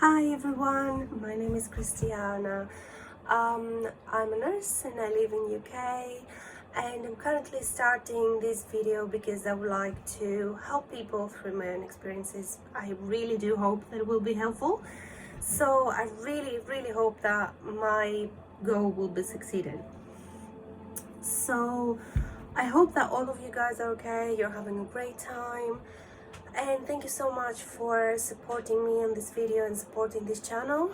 Hi everyone, my name is Christi-anna. I'm a nurse and I live in UK, and I'm currently starting this video because I would like to help people through my own experiences. I really do hope that it will be helpful. So I really hope that my goal will be succeeded. So I hope that all of you guys are okay, you're having a great time. And thank you so much for supporting me on this video and supporting this channel.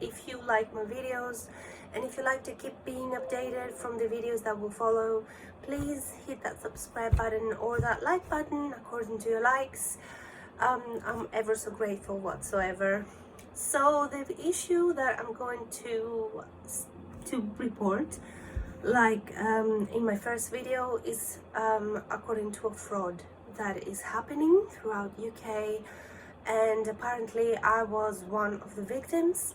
If you like my videos and if you like to keep being updated from the videos that will follow, please hit that subscribe button or that like button according to your likes. I'm ever so grateful whatsoever. So the issue that I'm going to report, like in my first video, is according to a fraud that is happening throughout UK, and apparently I was one of the victims.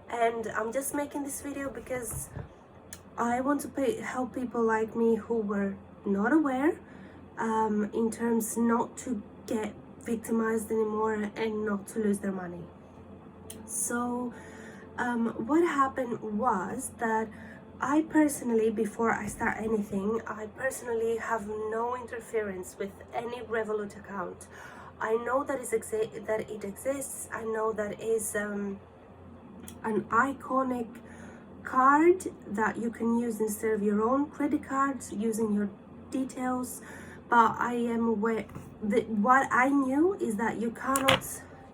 And I'm just making this video because I want to help people like me who were not aware, in terms not to get victimized anymore and not to lose their money. So what happened was that I personally, before I start anything, I personally have no interference with any Revolut account. I know that it exists. I know that is an iconic card that you can use instead of your own credit cards using your details. But I am aware that what I knew is that you cannot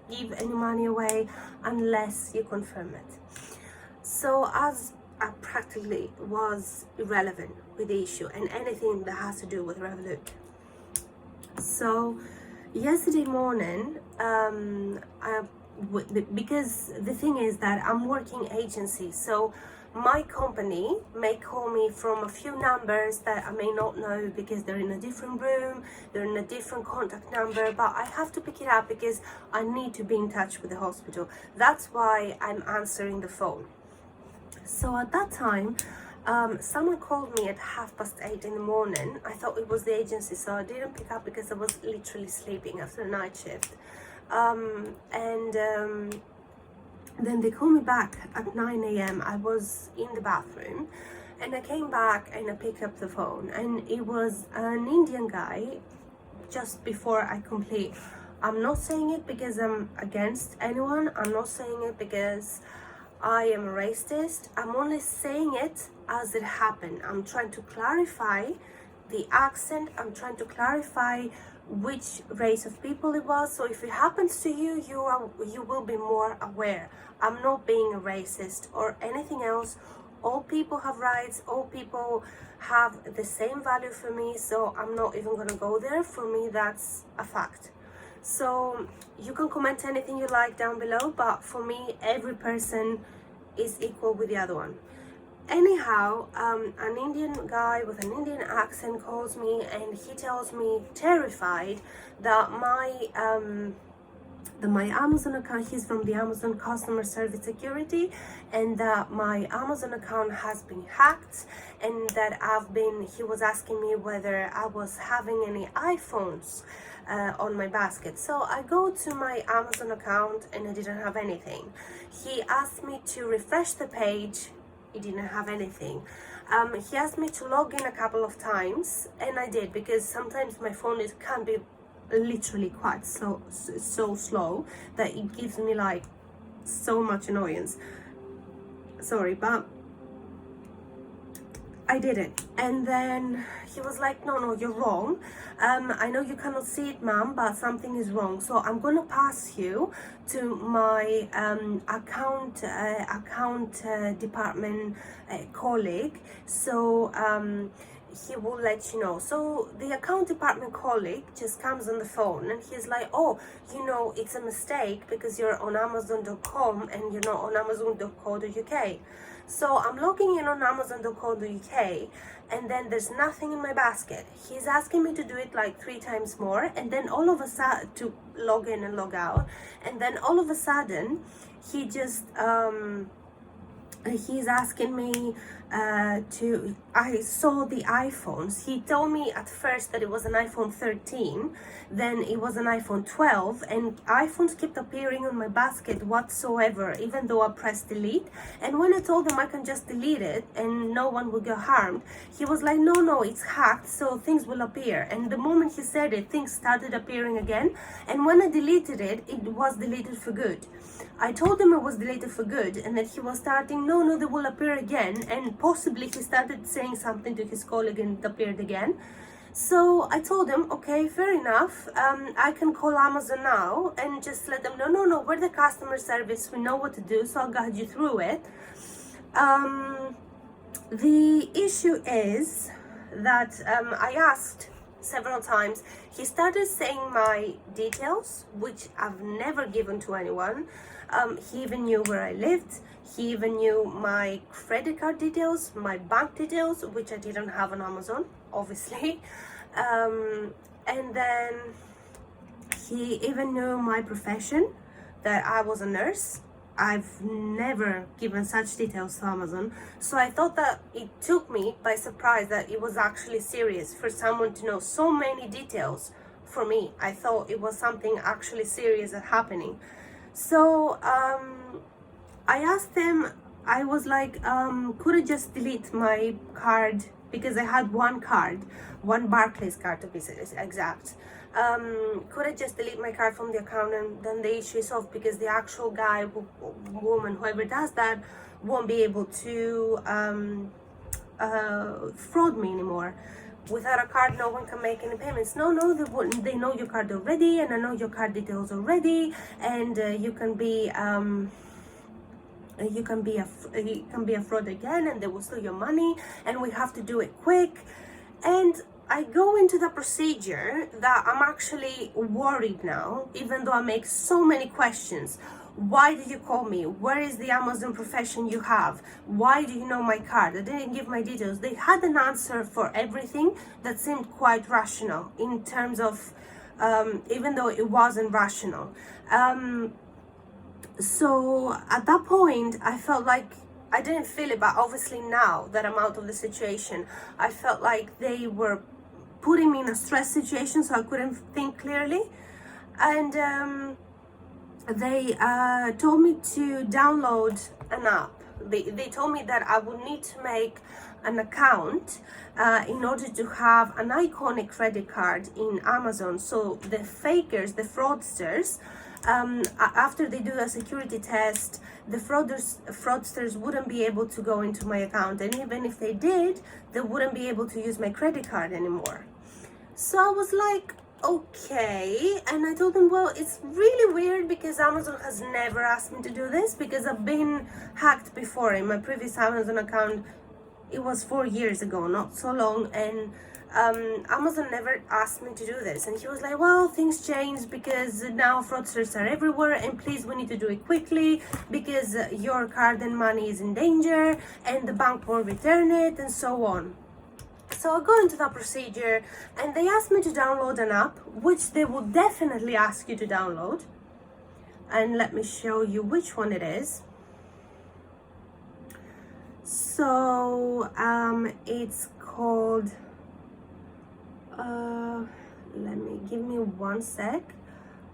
give any money away unless you confirm it. So as I practically was irrelevant with the issue and anything that has to do with Revolut. So yesterday morning, because the thing is that I'm working agency, so my company may call me from a few numbers that I may not know because they're in a different room, they're in a different contact number, but I have to pick it up because I need to be in touch with the hospital. That's why I'm answering the phone. So at that time, someone called me at 8:30 in the morning. I thought it was the agency, so I didn't pick up because I was literally sleeping after a night shift. Then they called me back at 9 a.m. I was in the bathroom, and I came back and I picked up the phone, and it was an Indian guy. Just before I complete, I'm not saying it because I'm against anyone. I'm not saying it because I am a racist. I'm only saying it as it happened. I'm trying to clarify the accent. I'm trying to clarify which race of people it was. So if it happens to you, you will be more aware. I'm not being a racist or anything else. All people have rights. All people have the same value for me. So I'm not even gonna go there. For me, that's a fact. So you can comment anything you like down below, but for me, every person is equal with the other one. Anyhow, an Indian guy with an Indian accent calls me and he tells me, terrified, that my Amazon account, he's from the Amazon customer service security, and that my Amazon account has been hacked, and that he was asking me whether I was having any iPhones on my basket. So I go to my Amazon account and I didn't have anything. He asked me to refresh the page. He didn't have anything. He asked me to log in a couple of times, and I did, because sometimes my phone can be literally quite so slow that it gives me like so much annoyance. Sorry, but I did it. And then he was like, no, you're wrong. I know you cannot see it, ma'am, but something is wrong. So I'm gonna pass you to my account department colleague. So he will let you know. So the account department colleague just comes on the phone and he's like, oh, it's a mistake because you're on Amazon.com and you're not on Amazon.co.uk. So I'm logging in on Amazon.co.uk, and then there's nothing in my basket. He's asking me to do it like 3 times more, and then all of a sudden to log in and log out, and then all of a sudden he just he's asking me I saw the iPhones. He told me at first that it was an iPhone 13, then it was an iPhone 12, and iPhones kept appearing on my basket whatsoever, even though I pressed delete. And when I told him I can just delete it and no one will get harmed, he was like, no, no, it's hacked, so things will appear. And the moment he said it, things started appearing again. And when I deleted it, it was deleted for good. I told him it was deleted for good, and that he was starting, no, no, they will appear again, and possibly he started saying something to his colleague and it appeared again. So I told him, okay, fair enough, I can call Amazon now and just let them know, no, no, we're the customer service, we know what to do, so I'll guide you through it. The issue is that I asked several times. He started saying my details, which I've never given to anyone. He even knew where I lived. He even knew my credit card details, my bank details, which I didn't have on Amazon, obviously. And then he even knew my profession, that I was a nurse. I've never given such details to Amazon, so I thought that it took me by surprise that it was actually serious for someone to know so many details for me. I thought it was something actually serious that happening. So I asked him, I was like, could I just delete my card, because I had one card, one Barclays card to be exact. Could I just delete my card from the account and then the issue is solved, because the actual guy, woman, whoever does that, won't be able to fraud me anymore. Without a card, no one can make any payments. No, no, they wouldn't. They know your card already, and I know your card details already, and you can be a fraud again, and they will steal your money, and we have to do it quick. And I go into the procedure that I'm actually worried now, even though I make so many questions. Why did you call me? Where is the Amazon profession you have? Why do you know my card? I didn't give my details. They had an answer for everything that seemed quite rational in terms of, even though it wasn't rational. So at that point, I felt like, I didn't feel it, but obviously now that I'm out of the situation, I felt like they were putting me in a stress situation, so I couldn't think clearly. And they told me to download an app. They told me that I would need to make an account in order to have an iconic credit card in Amazon. So the fakers, the fraudsters, after they do a security test, the fraudsters wouldn't be able to go into my account, and even if they did, they wouldn't be able to use my credit card anymore. So I was like, okay, and I told them, well, it's really weird because Amazon has never asked me to do this, because I've been hacked before. In my previous Amazon account, it was 4 years ago, not so long, and Amazon never asked me to do this. And he was like, well, things changed because now fraudsters are everywhere, and please, we need to do it quickly because your card and money is in danger and the bank won't return it, and so on. So I go into that procedure, and they asked me to download an app, which they will definitely ask you to download. And let me show you which one it is. So it's called, give me 1 sec.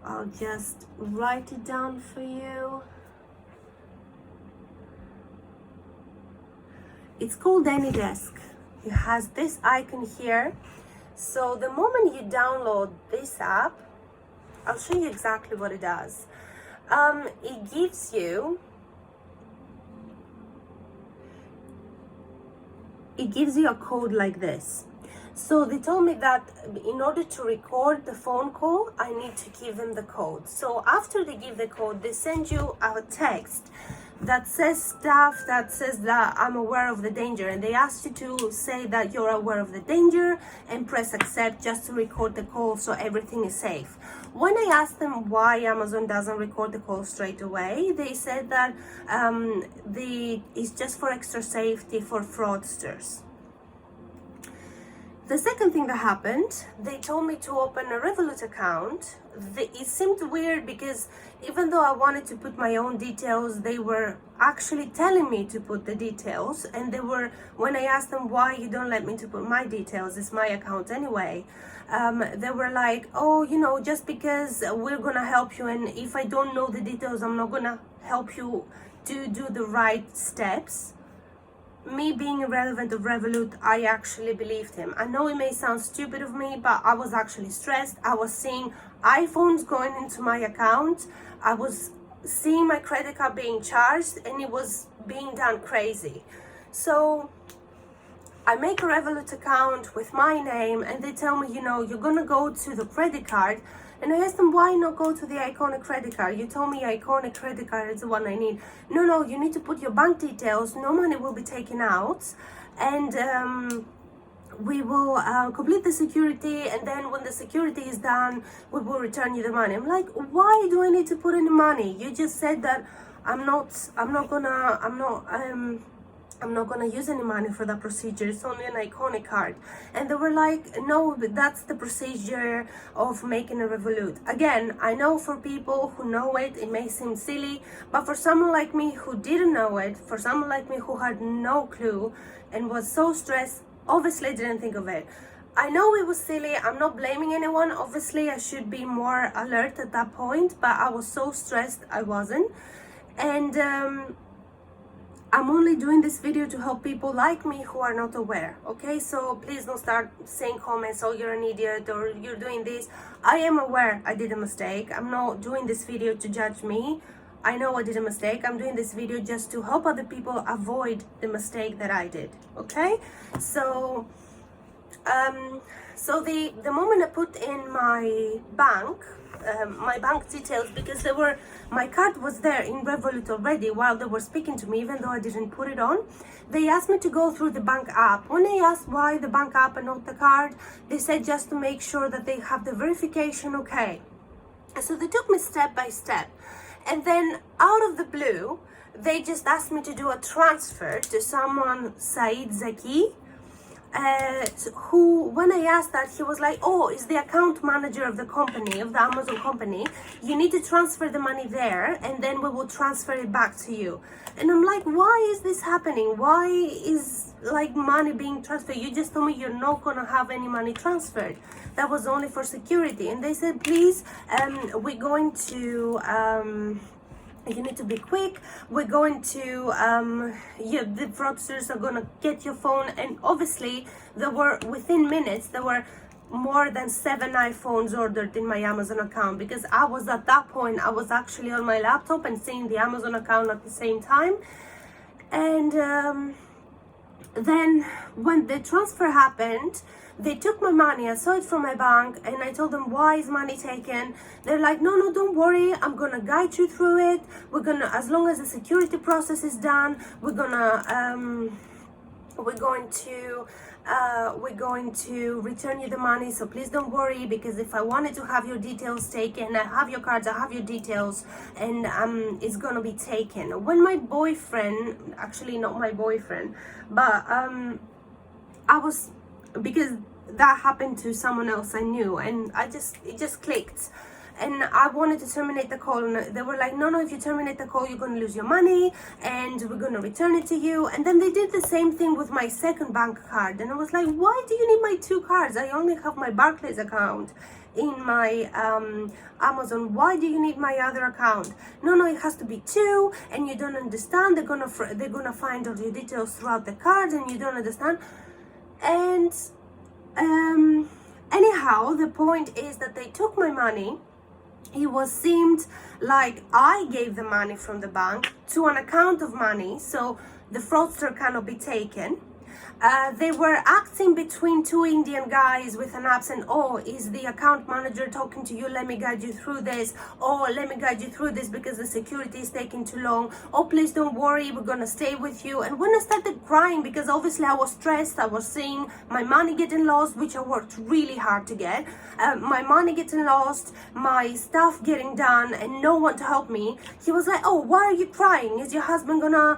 I'll just write it down for you. It's called AnyDesk. It has this icon here. So the moment you download this app, I'll show you exactly what it does. It gives you a code like this. So they told me that in order to record the phone call, I need to give them the code. So after they give the code, they send you a text that says stuff that says that I'm aware of the danger, and they ask you to say that you're aware of the danger and press accept just to record the call so everything is safe. When I asked them why Amazon doesn't record the call straight away, they said that it's just for extra safety for fraudsters. The second thing that happened, they told me to open a Revolut account. It seemed weird because even though I wanted to put my own details, they were actually telling me to put the details. And they were, when I asked them why you don't let me to put my details, it's my account anyway. They were like, oh, you know, just because we're gonna help you, and if I don't know the details, I'm not gonna help you to do the right steps. Me being irrelevant of Revolut, I actually believed him. I know it may sound stupid of me, but I was actually stressed. I was seeing iPhones going into my account. I was seeing my credit card being charged, and it was being done crazy. So I make a Revolut account with my name, and they tell me, you know, you're gonna go to the credit card. And I asked them, why not go to the Iconic credit card? You told me Iconic credit card is the one I need. No, you need to put your bank details. No money will be taken out. And we will complete the security. And then when the security is done, we will return you the money. I'm like, why do I need to put any money? You just said that I'm not gonna use any money for that procedure. It's only an Iconic card. And they were like, no, but that's the procedure of making a Revolut. Again, I know for people who know it, it may seem silly, but for someone like me who didn't know it, for someone like me who had no clue and was so stressed, obviously didn't think of it. I know it was silly. I'm not blaming anyone. Obviously, I should be more alert at that point, but I was so stressed I wasn't. And I'm only doing this video to help people like me who are not aware, okay? So please don't start saying comments, oh, you're an idiot, or you're doing this. I am aware I did a mistake. I'm not doing this video to judge me. I know I did a mistake. I'm doing this video just to help other people avoid the mistake that I did, okay? So the moment I put in my bank details, because my card was there in Revolut already while they were speaking to me, even though I didn't put it on. They asked me to go through the bank app. When I asked why the bank app and not the card, they said just to make sure that they have the verification okay. And so they took me step by step. And then out of the blue, they just asked me to do a transfer to someone, Said Zaki, who, when I asked that, he was like, oh, is the account manager of the company, of the Amazon company. You need to transfer the money there, and then we will transfer it back to you. And I'm like, why is this happening? Why is like money being transferred? You just told me you're not gonna have any money transferred. That was only for security. And they said, please, we're going to you need to be quick. We're going to the fraudsters are gonna get your phone. And obviously there were, within minutes, there were more than 7 iPhones ordered in my Amazon account, because I was, at that point, I was actually on my laptop and seeing the Amazon account at the same time. And then when the transfer happened, they took my money. I saw it from my bank, and I told them, why is money taken? They're like, no, don't worry, I'm gonna guide you through it. We're gonna, as long as the security process is done, we're going to return you the money, so please don't worry, because if I wanted to have your details taken, I have your cards, I have your details, and it's gonna be taken. When my boyfriend, actually not my boyfriend, but because that happened to someone else I knew, and it just clicked. And I wanted to terminate the call, and they were like, no, if you terminate the call, you're going to lose your money, and we're going to return it to you. And then they did the same thing with my second bank card. And I was like, why do you need my 2 cards? I only have my Barclays account in my Amazon. Why do you need my other account? No, it has to be 2, and you don't understand. They're gonna find all your details throughout the cards, and you don't understand. And anyhow, the point is that they took my money. It seemed like I gave the money from the bank to an account of money, so the fraudster cannot be taken. They were acting between 2 Indian guys with an accent. Oh, is the account manager talking to you? Let me guide you through this. Oh, let me guide you through this because the security is taking too long. Oh, please don't worry, we're gonna stay with you. And when I started crying, because obviously I was stressed, I was seeing my money getting lost, which I worked really hard to get. My money getting lost, my stuff getting done, and no one to help me. He was like, oh, why are you crying? Is your husband gonna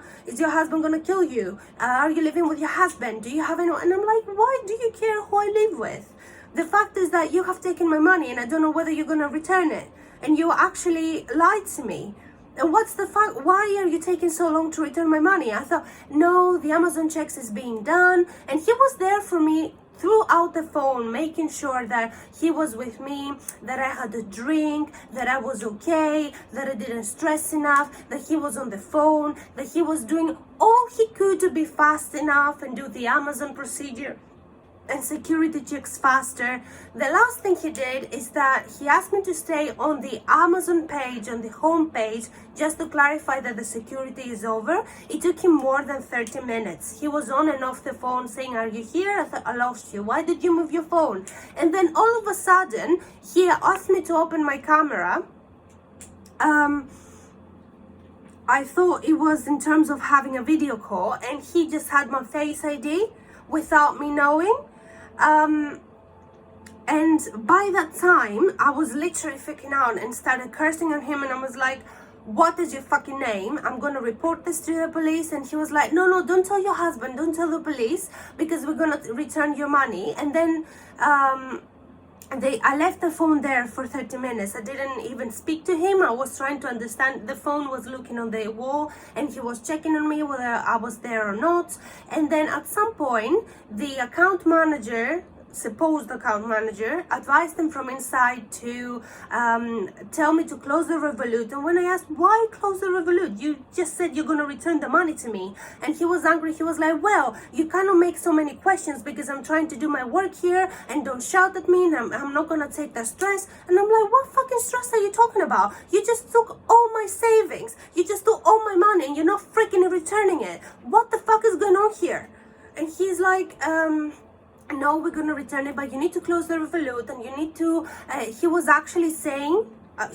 kill you? Are you living with your husband? husband? Do you have anyone? And I'm like, why do you care who I live with? The fact is that you have taken my money and I don't know whether you're going to return it. And you actually lied to me. And what's the fact? Why are you taking so long to return my money? I thought, no, the Amazon checks is being done. And he was there for me throughout the phone, making sure that he was with me, that I had a drink, that I was okay, that I didn't stress enough, that he was on the phone, that he was doing all he could to be fast enough and do the Amazon procedure and security checks faster. The last thing he did is that he asked me to stay on the Amazon page, on the home page, just to clarify that the security is over. It took him more than 30 minutes. He was on and off the phone saying, are you here? I thought, I lost you. Why did you move your phone? And then all of a sudden, he asked me to open my camera. I thought it was in terms of having a video call, and he just had my Face ID without me knowing. And by that time, I was literally freaking out and started cursing on him, and I was like, what is your fucking name? I'm gonna report this to the police. And he was like, no, don't tell your husband, don't tell the police, because we're gonna return your money. And then I left the phone there for 30 minutes. I didn't even speak to him. I was trying to understand. The phone was looking on the wall and he was checking on me whether I was there or not. And then at some point, the account manager, supposed account manager, advised him from inside to tell me to close the Revolut. And when I asked, why close the Revolut? You just said you're going to return the money to me. And he was angry. He was like, well, you cannot make so many questions because I'm trying to do my work here, and don't shout at me, and I'm not going to take that stress. And I'm like, what fucking stress are you talking about? You just took all my savings. You just took all my money and you're not freaking returning it. What the fuck is going on here? And he's like, no, we're gonna return it, but you need to close the Revolut, and you need to, he was actually saying, I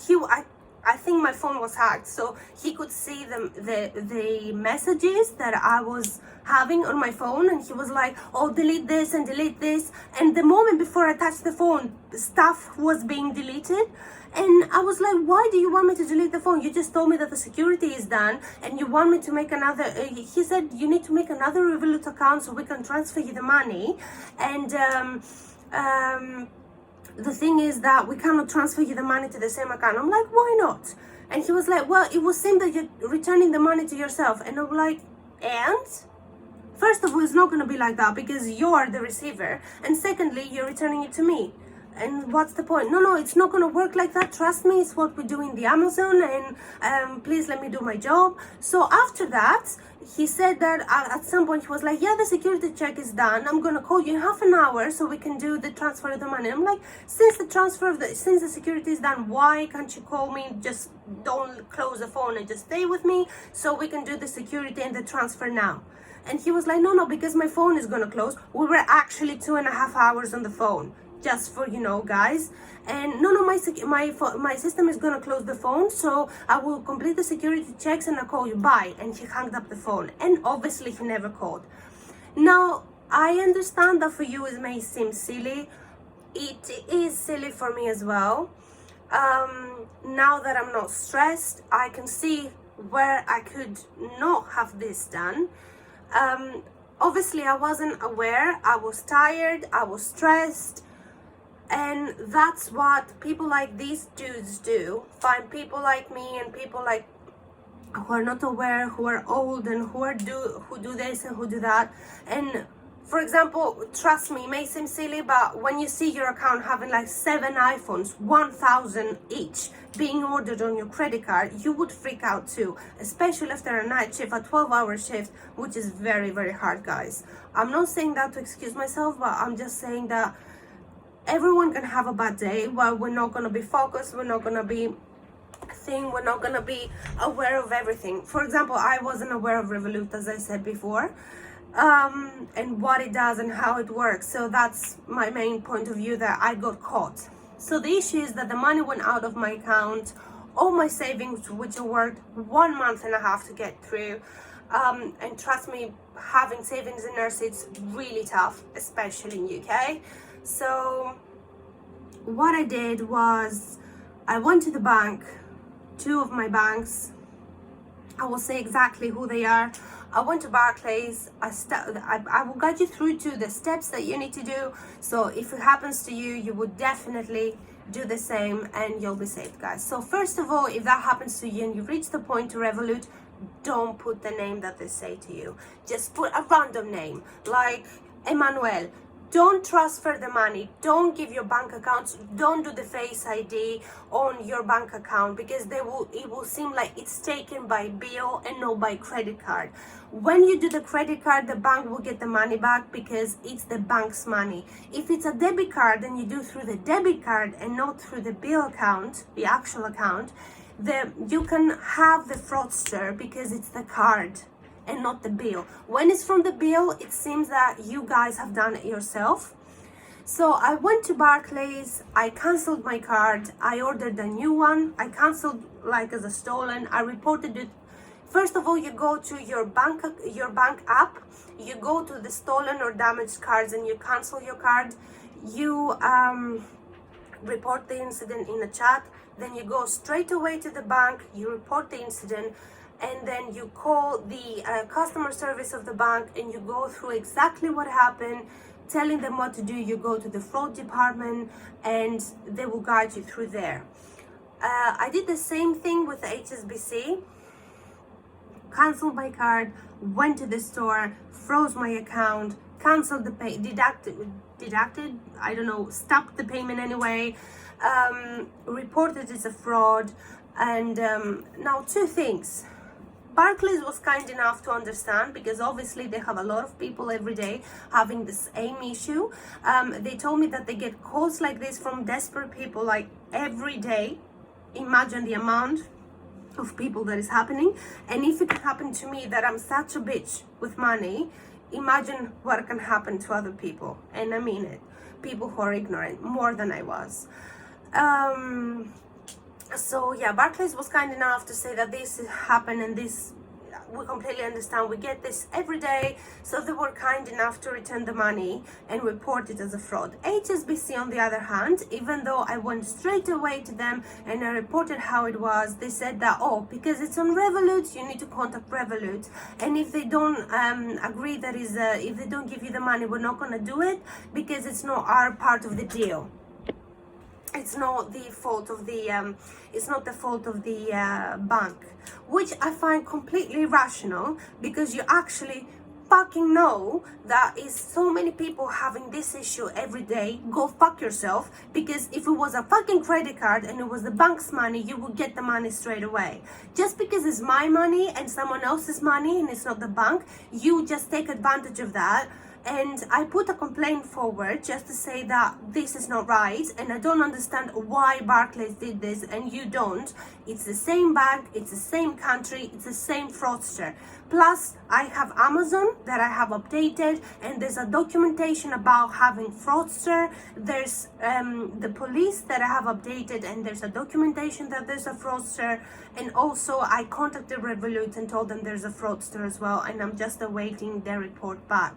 think my phone was hacked, so he could see the messages that I was having on my phone, and he was like, oh, delete this and delete this. And the moment before I touched the phone, stuff was being deleted. And I was like, why do you want me to delete the phone? You just told me that the security is done and you want me to make another. He said, you need to make another Revolut account so we can transfer you the money. And the thing is that we cannot transfer you the money to the same account. I'm like, why not? And he was like, well, it would seem that you're returning the money to yourself. And I'm like, and? First of all, it's not going to be like that because you're the receiver. And secondly, you're returning it to me. And what's the point? No, it's not going to work like that. Trust me, it's what we do in the Amazon, and please let me do my job. So after that, he said that at some point he was like, yeah, the security check is done. I'm going to call you in half an hour so we can do the transfer of the money. I'm like, since the security is done, why can't you call me? Just don't close the phone and just stay with me so we can do the security and the transfer now. And he was like, no, because my phone is going to close. We were actually 2.5 hours on the phone. Just for, guys. And no, my system is gonna close the phone, so I will complete the security checks and I'll call you. Bye. And he hung up the phone, and obviously he never called. Now, I understand that for you it may seem silly. It is silly for me as well. Now that I'm not stressed, I can see where I could not have this done. Obviously I wasn't aware. I was tired, I was stressed. And that's what people like these dudes do. Find people like me and people like who are not aware, who are old, and who do this and who do that. And for example, trust me, it may seem silly, but when you see your account having like 7 iPhones, 1,000 each, being ordered on your credit card, you would freak out too, especially after a night shift, a 12-hour shift, which is very, very hard, guys. I'm not saying that to excuse myself, but I'm just saying that everyone can have a bad day. Well, we're not going to be focused, we're not going to be we're not going to be aware of everything. For example, I wasn't aware of Revolut, as I said before, and what it does and how it works. So that's my main point of view, that I got caught. So the issue is that the money went out of my account, all my savings, which worked 1.5 months to get through. And trust me, having savings in nurse, it's really tough, especially in UK. So what I did was I went to the bank, 2 of my banks. I will say exactly who they are. I went to Barclays. I will guide you through to the steps that you need to do. So if it happens to you, you would definitely do the same and you'll be safe, guys. So first of all, if that happens to you and you reach the point to Revolut, don't put the name that they say to you. Just put a random name like Emmanuel. Don't transfer the money. Don't give your bank accounts. Don't do the Face ID on your bank account, because it will seem like it's taken by bill and not by credit card. When you do the credit card, the bank will get the money back because it's the bank's money. If it's a debit card and you do through the debit card and not through the bill account, the actual account, you can have the fraudster because it's the card and not the bill. When it's from the bill, it seems that you guys have done it yourself. So I went to Barclays, I cancelled my card, I ordered a new one, I cancelled like as a stolen, I reported it. First of all, you go to your bank app, you go to the stolen or damaged cards and you cancel your card. You report the incident in a chat, then you go straight away to the bank, you report the incident, and then you call the customer service of the bank and you go through exactly what happened, telling them what to do. You go to the fraud department and they will guide you through there. I did the same thing with HSBC. Cancelled my card, went to the store, froze my account, cancelled the pay, deducted, I don't know, stopped the payment anyway, reported it as a fraud. And now two things. Barclays was kind enough to understand, because obviously they have a lot of people every day having the same issue. They told me that they get calls like this from desperate people like every day. Imagine the amount of people that is happening. And if it can happen to me, that I'm such a bitch with money, imagine what can happen to other people. And I mean it, people who are ignorant more than I was. So yeah, Barclays was kind enough to say that this happened and this, we completely understand, we get this every day. So they were kind enough to return the money and report it as a fraud. HSBC, on the other hand, even though I went straight away to them and I reported how it was, they said that, oh, because it's on Revolut, you need to contact Revolut, and if they don't agree, that is, if they don't give you the money, we're not going to do it because it's not our part of the deal. It's not the fault of the bank, which I find completely irrational, because you actually fucking know that is so many people having this issue every day. Go fuck yourself, because if it was a fucking credit card and it was the bank's money, you would get the money straight away. Just because it's my money and someone else's money and it's not the bank, you just take advantage of that. And I put a complaint forward just to say that this is not right, and I don't understand why Barclays did this and you don't. It's the same bank, it's the same country, it's the same fraudster. Plus, I have Amazon that I have updated, and there's a documentation about having fraudster. There's the police that I have updated, and there's a documentation that there's a fraudster. And also, I contacted Revolut and told them there's a fraudster as well, and I'm just awaiting their report back.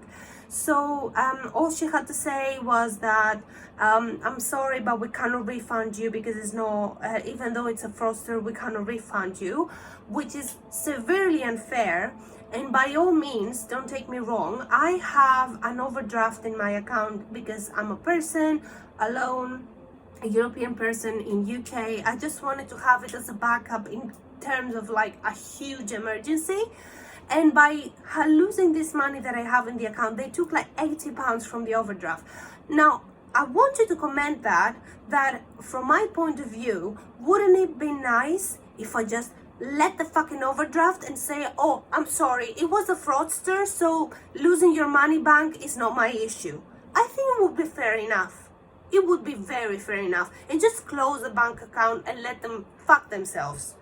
So all she had to say was that I'm sorry, but we cannot refund you because it's no, even though it's a fraudster, we cannot refund you, which is severely unfair. And by all means, don't take me wrong, I have an overdraft in my account because I'm a person alone, a European person in UK. I just wanted to have it as a backup in terms of like a huge emergency. And by losing this money that I have in the account, they took like £80 from the overdraft. Now, I want you to comment that from my point of view, wouldn't it be nice if I just let the fucking overdraft and say, oh, I'm sorry, it was a fraudster, so losing your money bank is not my issue. I think it would be fair enough. It would be very fair enough. And just close the bank account and let them fuck themselves.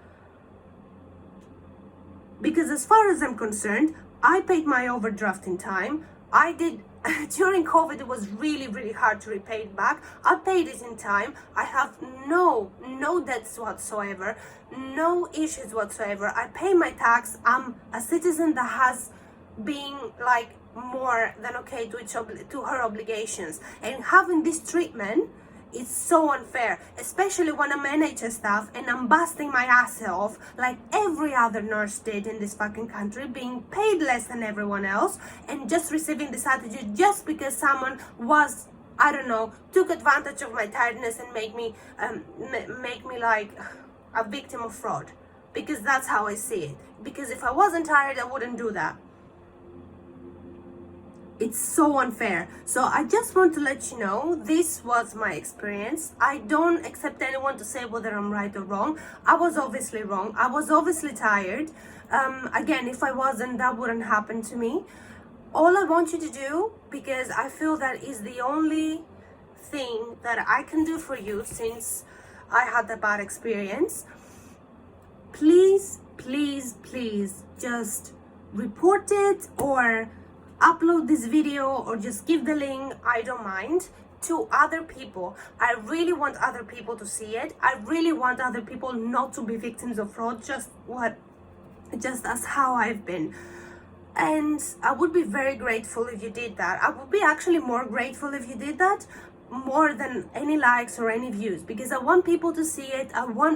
Because as far as I'm concerned, I paid my overdraft in time. I did, during COVID, it was really, really hard to repay it back. I paid it in time. I have no debts whatsoever, no issues whatsoever. I pay my tax. I'm a citizen that has been like more than okay to her obligations. And having this treatment It's so unfair, especially when I'm NHS staff and I'm busting my ass off like every other nurse did in this fucking country, being paid less than everyone else and just receiving this attitude just because someone was, I don't know, took advantage of my tiredness and make me like a victim of fraud. Because that's how I see it. Because if I wasn't tired, I wouldn't do that. It's so unfair. So I just want to let you know, this was my experience. I don't accept anyone to say whether I'm right or wrong. I was obviously wrong. I was obviously tired. Again, if I wasn't, that wouldn't happen to me. All I want you to do, because I feel that is the only thing that I can do for you since I had the bad experience, please, please, please just report it or upload this video or just give the link, I don't mind, to other people. I really want other people to see it. I really want other people not to be victims of fraud, just as how I've been. And I would be very grateful if you did that. I would be actually more grateful if you did that, more than any likes or any views, because I want people to see it.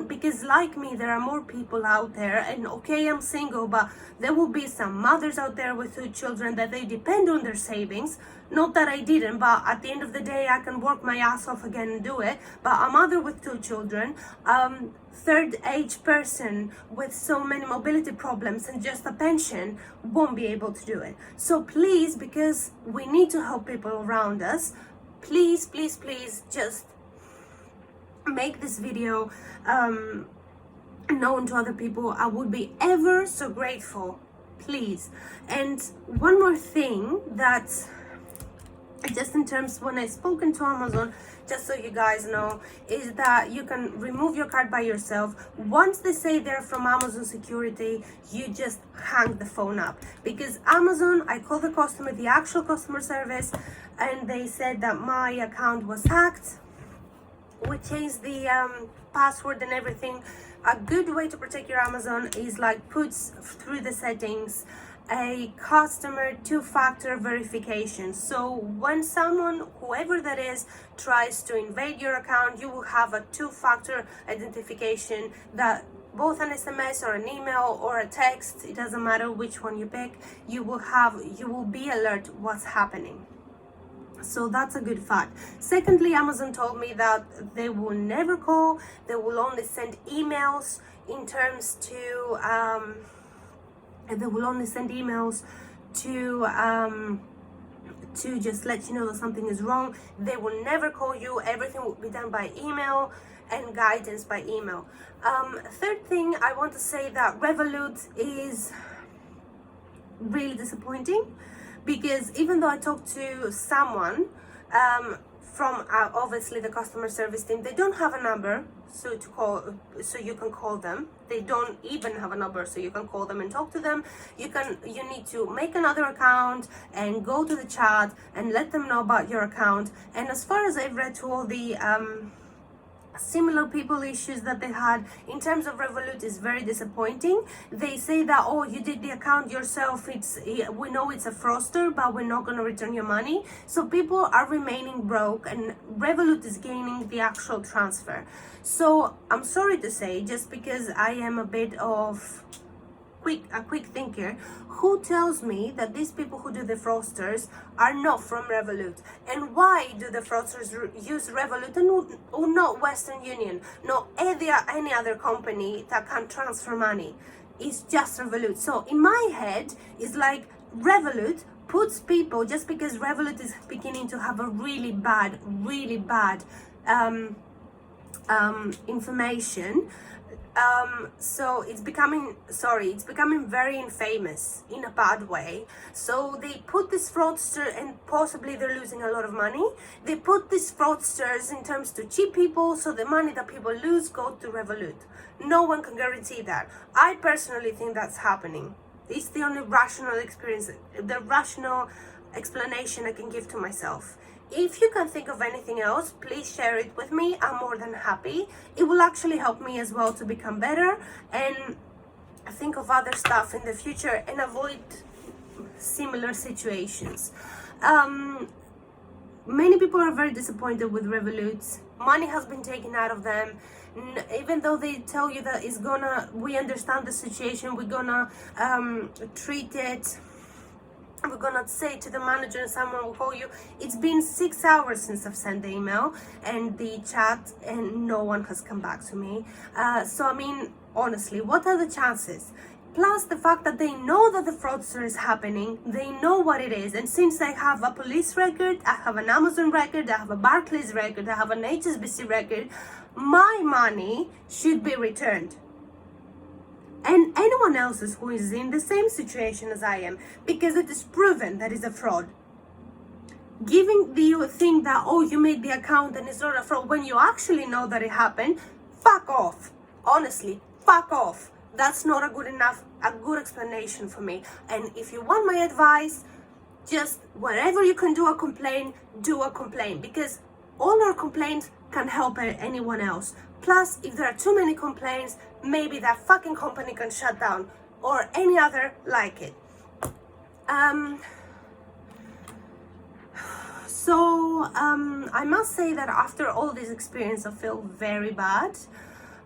Because like me, there are more people out there, and okay, I'm single, but there will be some mothers out there with 2 children that they depend on their savings. Not that I didn't, but at the end of the day, I can work my ass off again and do it. But a mother with 2 children, third age person with so many mobility problems and just a pension won't be able to do it. So please, because we need to help people around us, please, please, please just make this video known to other people. I would be ever so grateful, please. And one more thing, that just in terms, when I spoken to Amazon, just so you guys know, is that you can remove your card by yourself. Once they say they're from Amazon security, you just hang the phone up. Because Amazon, I called the customer, the actual customer service, and they said that my account was hacked. We changed the password and everything. A good way to protect your Amazon is like puts through the settings a customer 2-factor verification. So when someone, whoever that is, tries to invade your account, you will have a 2-factor identification that both an SMS or an email or a text, it doesn't matter which one you pick, you will be alert what's happening. So that's a good fact. Secondly, Amazon told me that they will never call, they will only send emails in terms to they will only send emails to just let you know that something is wrong. They will never call you. Everything will be done by email and guidance by email. Third thing, I want to say that Revolut is really disappointing, because even though I talked to someone from obviously the customer service team, they don't have a number so you can call them. They don't even have a number so you can call them and talk to them. You need to make another account and go to the chat and let them know about your account. And as far as I've read to all the similar people issues that they had in terms of Revolut is very disappointing. They say that, oh, you did the account yourself, we know it's a fraudster, but we're not going to return your money. So people are remaining broke and Revolut is gaining the actual transfer. So I'm sorry to say, just because I am a bit of a quick thinker, who tells me that these people who do the fraudsters are not from Revolut? And why do the fraudsters use Revolut and not Western Union, not any other company that can transfer money? It's just Revolut. So in my head, it's like Revolut puts people, just because Revolut is beginning to have a really bad information. So it's becoming very infamous in a bad way. So they put this fraudster, and possibly they're losing a lot of money. They put these fraudsters in terms to cheat people, so the money that people lose go to Revolut. No one can guarantee that. I personally think that's happening. It's the only rational explanation I can give to myself. If you can think of anything else, please share it with me. I'm more than happy. It will actually help me as well to become better and think of other stuff in the future and avoid similar situations. Many people are very disappointed with Revolut. Money has been taken out of them. Even though they tell you that we understand the situation, we're gonna treat it, we're gonna say to the manager and someone will call you. It's been 6 hours since I've sent the email and the chat, and no one has come back to me. So I mean, honestly, what are the chances? Plus the fact that they know that the fraudster is happening, they know what it is, and since I have a police record, I have an Amazon record, I have a Barclays record, I have an HSBC record, my money should be returned. And anyone else's who is in the same situation as I am, because it is proven that it's a fraud. Giving you think that, oh, you made the account and it's not a fraud, when you actually know that it happened, fuck off. Honestly, fuck off. That's not a good explanation for me. And if you want my advice, just wherever you can do a complaint, because all our complaints can help anyone else. Plus, if there are too many complaints, maybe that fucking company can shut down, or any other like it. I must say that after all this experience, I feel very bad.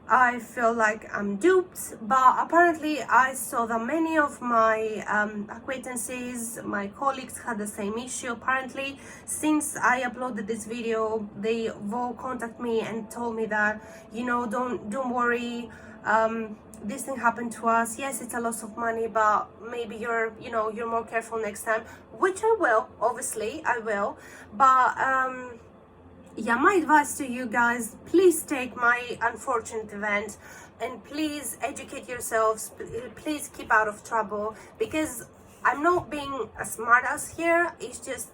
I feel like I'm duped, but apparently I saw that many of my acquaintances, my colleagues had the same issue. Apparently, since I uploaded this video, they all contacted me and told me that, you know, don't worry, this thing happened to us. Yes, it's a loss of money, but maybe you're more careful next time, which I will, obviously I will. But yeah, my advice to you guys, please take my unfortunate event and please educate yourselves, please keep out of trouble, because I'm not being a smart ass here, it's just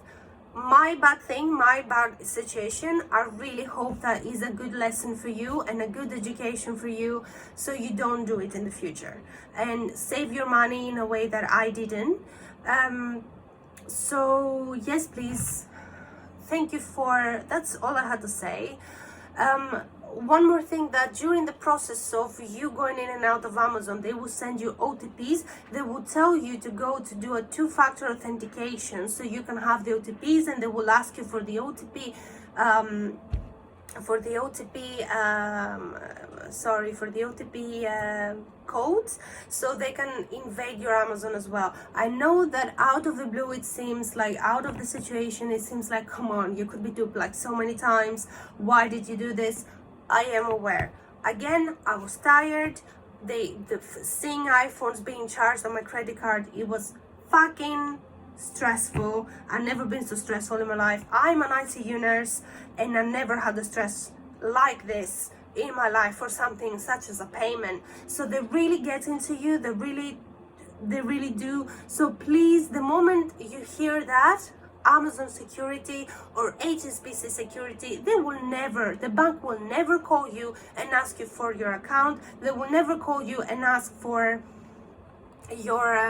my bad thing, my bad situation. I really hope that is a good lesson for you and a good education for you, so you don't do it in the future and save your money in a way that I didn't. So yes, please. Thank you that's all I had to say. One more thing, that during the process of you going in and out of Amazon, they will send you OTPs. They will tell you to go to do a 2-factor authentication so you can have the OTPs, and they will ask you for the OTP codes, so they can invade your Amazon as well. I know that out of the blue, it seems like, out of the situation, it seems like, come on, you could be duped like so many times. Why did you do this? I am aware. Again, I was tired. Seeing iPhones being charged on my credit card, it was fucking stressful. I've never been so stressful in my life. I'm an ICU nurse, and I never had the stress like this in my life for something such as a payment. So they really get into you, they really do. So please, the moment you hear that Amazon security or HSBC security, the bank will never call you and ask you for your account. They will never call you and ask for your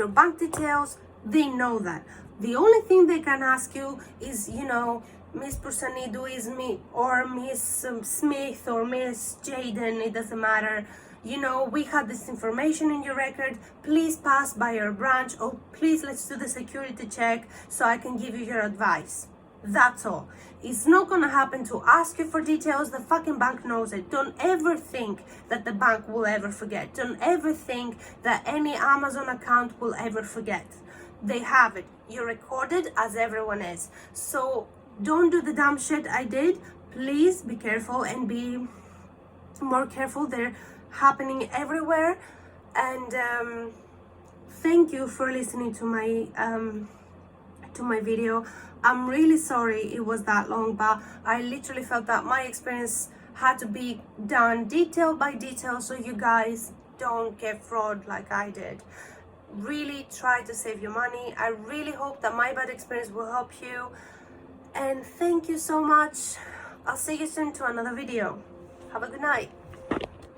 bank details. They know that. The only thing they can ask you is, you know, Miss Persanidu is me, or Miss Smith, or Miss Jaden, it doesn't matter. You know, we had this information in your record. Please pass by your branch, or please let's do the security check so I can give you your advice. That's all. It's not gonna happen to ask you for details. The fucking bank knows it. Don't ever think that the bank will ever forget. Don't ever think that any Amazon account will ever forget. They have it. You're recorded as everyone is. So don't do the dumb shit I did. Please be careful and be more careful. They're happening everywhere. And thank you for listening to my video. I'm really sorry it was that long, but I literally felt that my experience had to be done detail by detail so you guys don't get fraud like I did. Really try to save your money. I really hope that my bad experience will help you. And thank you so much. I'll see you soon to another video. Have a good night.